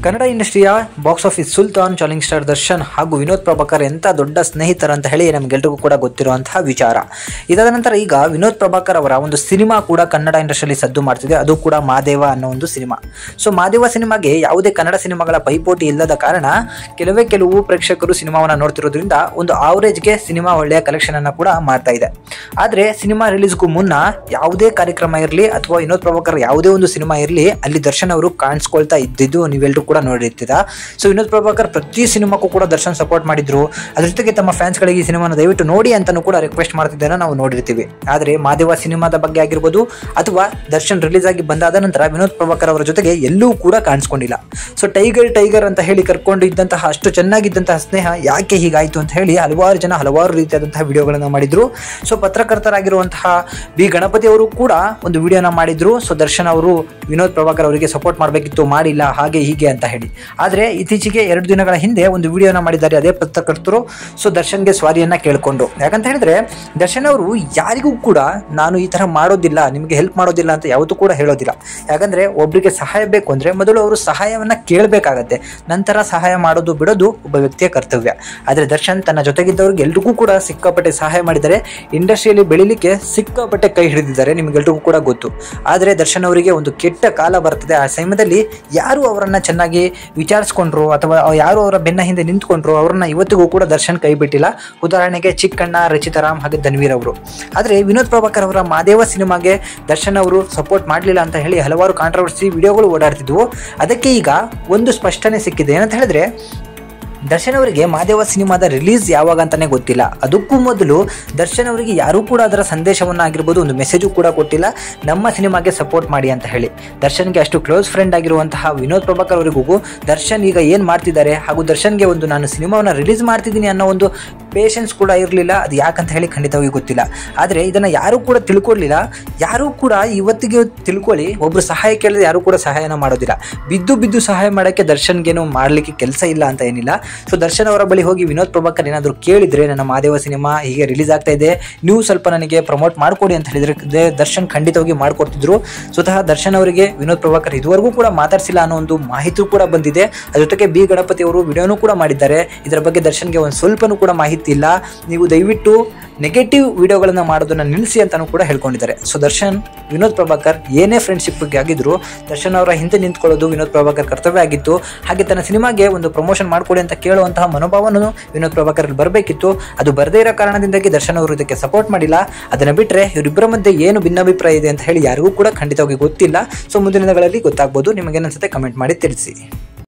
ಕನ್ನಡ ಇಂಡಸ್ಟ್ರಿಯ box office ಸುಲ್ತಾನ್, challenging star Darshan ಹಾಗೂ ವಿನೋದ್ ಪ್ರಭಾಕರ್ ಎಂಥ ದೊಡ್ಡ ಸ್ನೇಹಿತರ ಅಂತ ಹೇಳಿ ನಮಗೆಲ್ಲರಿಗೂ ಕೂಡ ಗೊತ್ತಿರುವಂತಹ ವಿಚಾರ. ಇದಾದ ನಂತರ ಈಗ ವಿನೋದ್ ಪ್ರಭಾಕರ್ ಅವರ ಒಂದು ಸಿನಿಮಾ ಕೂಡ ಕನ್ನಡ ಇಂಡಸ್ಟ್ರಿಯಲ್ಲಿ ಸದ್ದು ಮಾಡ್ತಿದೆ. ಅದು ಕೂಡ ಮಾದೇವ ಅನ್ನೋ ಒಂದು ಸಿನಿಮಾ. ಸೊ ಮಾದೇವ ಸಿನಿಮಾಗೆ ಯಾವುದೇ ಕನ್ನಡ ಸಿನಿಮಾಗಳ ಪೈಪೋಟಿ ಇಲ್ಲದ ಕಾರಣ ಕೆಲವು ಪ್ರೇಕ್ಷಕರು ಸಿನಿಮಾವನ್ನು ನೋಡ್ತಿರೋದ್ರಿಂದ ಒಂದು ಆವರೇಜ್ಗೆ ಸಿನಿಮಾ ಒಳ್ಳೆಯ ಕಲೆಕ್ಷನ್ ಅನ್ನು ಕೂಡ ಮಾಡ್ತಾ ಇದೆ. ಆದರೆ ಸಿನಿಮಾ ರಿಲೀಸ್ಗೂ ಮುನ್ನ ಯಾವುದೇ ಕಾರ್ಯಕ್ರಮ ಇರಲಿ ಅಥವಾ ವಿನೋದ್ ಪ್ರಭಾಕರ್ ಯಾವುದೇ ಒಂದು ಸಿನಿಮಾ ಇರಲಿ, ಅಲ್ಲಿ ದರ್ಶನ್ ಅವರು ಕಾಣಿಸ್ಕೊಳ್ತಾ ಇದ್ದಿದ್ದು ನೀವೆಲ್ಲರೂ ಕೂಡ ನೋಡಿರ್ತೀರ. ಸೊ ವಿನೋದ್ ಪ್ರಭಾಕರ್ ಪ್ರತಿ ಸಿನಿಮಾಕ್ಕೂ ಕೂಡ ದರ್ಶನ್ ಸಪೋರ್ಟ್ ಮಾಡಿದ್ರು. ಅದ್ರ ಜೊತೆಗೆ ತಮ್ಮ ಫ್ಯಾನ್ಸ್ಗಳಿಗೆ ಈ ಸಿನಿಮಾನ ದಯವಿಟ್ಟು ನೋಡಿ ಅಂತಾನೂ ಕೂಡ ರಿಕ್ವೆಸ್ಟ್ ಮಾಡ್ತಿದ್ದೇನೆ ನಾವು ನೋಡಿರ್ತೀವಿ. ಆದರೆ ಮಾದೇವ ಸಿನಿಮಾದ ಬಗ್ಗೆ ಆಗಿರ್ಬೋದು ಅಥವಾ ದರ್ಶನ್ ರಿಲೀಸ್ ಆಗಿ ಬಂದಾದ ನಂತರ ವಿನೋದ್ ಪ್ರಭಾಕರ್ ಅವರ ಜೊತೆಗೆ ಎಲ್ಲೂ ಕೂಡ ಕಾಣಿಸ್ಕೊಂಡಿಲ್ಲ. ಸೊ ಟೈಗರ್ ಅಂತ ಹೇಳಿ ಕರ್ಕೊಂಡು ಇದ್ದಂತಹ ಅಷ್ಟು ಚೆನ್ನಾಗಿದ್ದಂತಹ ಸ್ನೇಹ ಯಾಕೆ ಹೀಗಾಯಿತು ಅಂತ ಹೇಳಿ ಹಲವಾರು ಜನ ಹಲವಾರು ರೀತಿಯಾದಂತಹ ವಿಡಿಯೋಗಳನ್ನು ಮಾಡಿದ್ರು. ಸೊ ಪತ್ರಕರ್ತರಾಗಿರುವಂತಹ ಬಿ ಗಣಪತಿ ಅವರು ಕೂಡ ಒಂದು ವಿಡಿಯೋನ ಮಾಡಿದ್ರು. ಸೊ ದರ್ಶನ್ ಅವರು ವಿನೋದ್ ಪ್ರಭಾಕರ್ ಅವರಿಗೆ ಸಪೋರ್ಟ್ ಮಾಡಬೇಕಿತ್ತು, ಮಾಡಿಲ್ಲ, ಹಾಗೆ ಹೀಗೆ ಅಂತ ಹೇಳಿ. ಆದರೆ ಇತ್ತೀಚೆಗೆ 2 ದಿನಗಳ ಹಿಂದೆ ಒಂದು ವಿಡಿಯೋನ ಮಾಡಿದ್ದಾರೆ ಅದೇ ಪತ್ರಕರ್ತರು. ಸೊ ದರ್ಶನ್ಗೆ ಸ್ವಾರಿಯನ್ನ ಕೇಳಿಕೊಂಡು, ಯಾಕಂತ ಹೇಳಿದ್ರೆ ದರ್ಶನ್ ಅವರು ಯಾರಿಗೂ ಕೂಡ ನಾನು ಈ ತರ ಮಾಡೋದಿಲ್ಲ, ನಿಮಗೆ ಹೆಲ್ಪ್ ಮಾಡೋದಿಲ್ಲ ಅಂತ ಯಾವತ್ತೂ ಕೂಡ ಹೇಳೋದಿಲ್ಲ. ಯಾಕಂದ್ರೆ ಒಬ್ಬರಿಗೆ ಸಹಾಯ ಬೇಕು ಅಂದ್ರೆ ಮೊದಲು ಅವರು ಸಹಾಯವನ್ನ ಕೇಳಬೇಕಾಗತ್ತೆ, ನಂತರ ಸಹಾಯ ಮಾಡೋದು ಬಿಡೋದು ಒಬ್ಬ ವ್ಯಕ್ತಿಯ ಕರ್ತವ್ಯ. ಆದರೆ ದರ್ಶನ್ ತನ್ನ ಜೊತೆಗಿದ್ದವ್ರಿಗೆ ಎಲ್ರಿಗೂ ಕೂಡ ಸಿಕ್ಕಾಪಟ್ಟೆ ಸಹಾಯ ಮಾಡಿದ್ದಾರೆ. ಇಂಡಸ್ಟ್ರಿಯಲ್ಲಿ ಬೆಳಿಲಿಕ್ಕೆ ಸಿಕ್ಕಾಪಟ್ಟೆ ಕೈ ಹಿಡಿದಿದ್ದಾರೆ, ನಿಮ್ಗೆಲ್ರಿಗೂ ಕೂಡ ಗೊತ್ತು. ಆದರೆ ದರ್ಶನ್ ಅವರಿಗೆ ಒಂದು ಕೆಟ್ಟ ಕಾಲ ಬರ್ತದೆ. ಆ ಸಮಯದಲ್ಲಿ ಯಾರು ಅವರನ್ನ ಚೆನ್ನಾಗಿ ವಿಚಾರಿಸ್ಕೊಂಡ್ರು ಅಥವಾ ಯಾರು ಅವರ ಬೆನ್ನ ಹಿಂದೆ ನಿಂತ್ಕೊಂಡ್ರು ಅವ್ರನ್ನ ಇವತ್ತಿಗೂ ಕೂಡ ದರ್ಶನ್ ಕೈ ಬಿಟ್ಟಿಲ್ಲ. ಉದಾಹರಣೆಗೆ ಚಿಕ್ಕಣ್ಣ, ರಚಿತಾರಾಮ್ ಹಾಗೆ ಧನ್ವೀರ್ ಅವರು. ಆದರೆ ವಿನೋದ್ ಪ್ರಭಾಕರ್ ಅವರ ಮಾದೇವ ಸಿನಿಮಾಗೆ ದರ್ಶನ್ ಅವರು ಸಪೋರ್ಟ್ ಮಾಡಲಿಲ್ಲ ಅಂತ ಹೇಳಿ ಹಲವಾರು ಕಾಂಟ್ರವರ್ಸಿ ವಿಡಿಯೋಗಳು ಓಡಾಡ್ತಿದ್ವು. ಅದಕ್ಕೆ ಈಗ ಒಂದು ಸ್ಪಷ್ಟನೆ ಸಿಕ್ಕಿದೆ. ಏನಂತ ಹೇಳಿದ್ರೆ ದರ್ಶನ್ ಅವರಿಗೆ ಮಾದೇವ ಸಿನಿಮಾದ ರಿಲೀಸ್ ಯಾವಾಗ ಅಂತಾನೆ ಗೊತ್ತಿಲ್ಲ. ಅದಕ್ಕೂ ಮೊದಲು ದರ್ಶನ್ ಅವರಿಗೆ ಯಾರೂ ಕೂಡ ಅದರ ಸಂದೇಶವನ್ನು ಆಗಿರ್ಬೋದು, ಒಂದು ಮೆಸೇಜು ಕೂಡ ಕೊಟ್ಟಿಲ್ಲ, ನಮ್ಮ ಸಿನಿಮಾಗೆ ಸಪೋರ್ಟ್ ಮಾಡಿ ಅಂತ ಹೇಳಿ. ದರ್ಶನ್ಗೆ ಅಷ್ಟು ಕ್ಲೋಸ್ ಫ್ರೆಂಡ್ ಆಗಿರುವಂತಹ ವಿನೋದ್ ಪ್ರಭಾಕರ್ ಅವರಿಗೂ ದರ್ಶನ್ ಈಗ ಏನು ಮಾಡ್ತಿದ್ದಾರೆ ಹಾಗೂ ದರ್ಶನ್ಗೆ ಒಂದು ನಾನು ಸಿನಿಮಾವನ್ನು ರಿಲೀಸ್ ಮಾಡ್ತಿದ್ದೀನಿ ಅನ್ನೋ ಒಂದು ಪೇಷನ್ಸ್ ಕೂಡ ಇರಲಿಲ್ಲ. ಅದು ಯಾಕಂತ ಹೇಳಿ ಖಂಡಿತವಾಗಿ ಗೊತ್ತಿಲ್ಲ. ಆದರೆ ಇದನ್ನು ಯಾರೂ ಕೂಡ ತಿಳ್ಕೊಳ್ಳಿಲ್ಲ. ಯಾರೂ ಕೂಡ ಇವತ್ತಿಗೆ ತಿಳ್ಕೊಳ್ಳಿ, ಒಬ್ಬರು ಸಹಾಯ ಕೇಳಿದ್ರೆ ಯಾರೂ ಕೂಡ ಸಹಾಯನ ಮಾಡೋದಿಲ್ಲ. ಬಿದ್ದು ಸಹಾಯ ಮಾಡೋಕ್ಕೆ ದರ್ಶನ್ಗೇನು ಮಾಡಲಿಕ್ಕೆ ಕೆಲಸ ಇಲ್ಲ ಅಂತ ಏನಿಲ್ಲ. ಸೊ ದರ್ಶನ್ ಅವರ ಬಳಿ ಹೋಗಿ ವಿನೋದ್ ಪ್ರಭಾಕರ್ ಏನಾದರೂ ಕೇಳಿದ್ರೆ ನನ್ನ ಮಾದೇವ ಸಿನಿಮಾ ಹೀಗೆ ರಿಲೀಸ್ ಆಗ್ತಾ ಇದೆ, ನೀವು ಸ್ವಲ್ಪ ನನಗೆ ಪ್ರಮೋಟ್ ಮಾಡಿಕೊಡಿ ಅಂತ ಹೇಳಿದ್ರೆ ದರ್ಶನ್ ಖಂಡಿತವಾಗಿ ಮಾಡಿಕೊಡ್ತಿದ್ರು. ಸ್ವತಃ ದರ್ಶನ್ ಅವರಿಗೆ ವಿನೋದ್ ಪ್ರಭಾಕರ್ ಇದುವರೆಗೂ ಕೂಡ ಮಾತಾಡಿಸಿಲ್ಲ ಅನ್ನೋ ಒಂದು ಮಾಹಿತಿ ಕೂಡ ಬಂದಿದೆ. ಅದ್ರ ಜೊತೆಗೆ ಬಿ ಗಣಪತಿ ಅವರು ವಿಡಿಯೋನೂ ಕೂಡ ಮಾಡಿದ್ದಾರೆ. ಇದರ ಬಗ್ಗೆ ದರ್ಶನ್ಗೆ ಒಂದು ಸ್ವಲ್ಪನೂ ಕೂಡ ಮಾಹಿತಿ ಇಲ್ಲ. ನೀವು ದಯವಿಟ್ಟು ನೆಗೆಟಿವ್ ವಿಡಿಯೋಗಳನ್ನು ಮಾಡೋದನ್ನ ನಿಲ್ಲಿಸಿ ಅಂತಾನೂ ಕೂಡ ಹೇಳ್ಕೊಂಡಿದ್ದಾರೆ. ಸೊ ದರ್ಶನ್ ವಿನೋದ್ ಪ್ರಭಾಕರ್ ಏನೇ ಫ್ರೆಂಡ್ಶಿಪ್ಗೆ ಆಗಿದ್ರು ದರ್ಶನ್ ಅವರ ಹಿಂದೆ ನಿಂತ್ಕೊಳ್ಳೋದು ವಿನೋದ್ ಪ್ರಭಾಕರ್ ಕರ್ತವ್ಯ ಆಗಿತ್ತು. ಹಾಗೆ ತನ್ನ ಸಿನಿಮಾಗೆ ಒಂದು ಪ್ರಮೋಷನ್ ಮಾಡಿಕೊಡಿ ಅಂತ ಕೇಳುವಂತಹ ಮನೋಭಾವನೂ ವಿನೋದ್ ಪ್ರಭಾಕರ್ ಬರಬೇಕಿತ್ತು. ಅದು ಬರದೇ ಇರೋ ಕಾರಣದಿಂದಾಗಿ ದರ್ಶನ್ ಅವರು ಇದಕ್ಕೆ ಸಪೋರ್ಟ್ ಮಾಡಿಲ್ಲ. ಅದನ್ನ ಬಿಟ್ಟರೆ ಇವರಿಬ್ಬರ ಮಧ್ಯೆ ಏನು ಭಿನ್ನಾಭಿಪ್ರಾಯ ಇದೆ ಅಂತ ಹೇಳಿ ಯಾರಿಗೂ ಕೂಡ ಖಂಡಿತವಾಗಿ ಗೊತ್ತಿಲ್ಲ. ಸೊ ಮುಂದಿನ ದಿನಗಳಲ್ಲಿ ಗೊತ್ತಾಗ್ಬೋದು. ನಿಮಗೇನನ್ಸುತ್ತೆ ಕಮೆಂಟ್ ಮಾಡಿ ತಿಳಿಸಿ.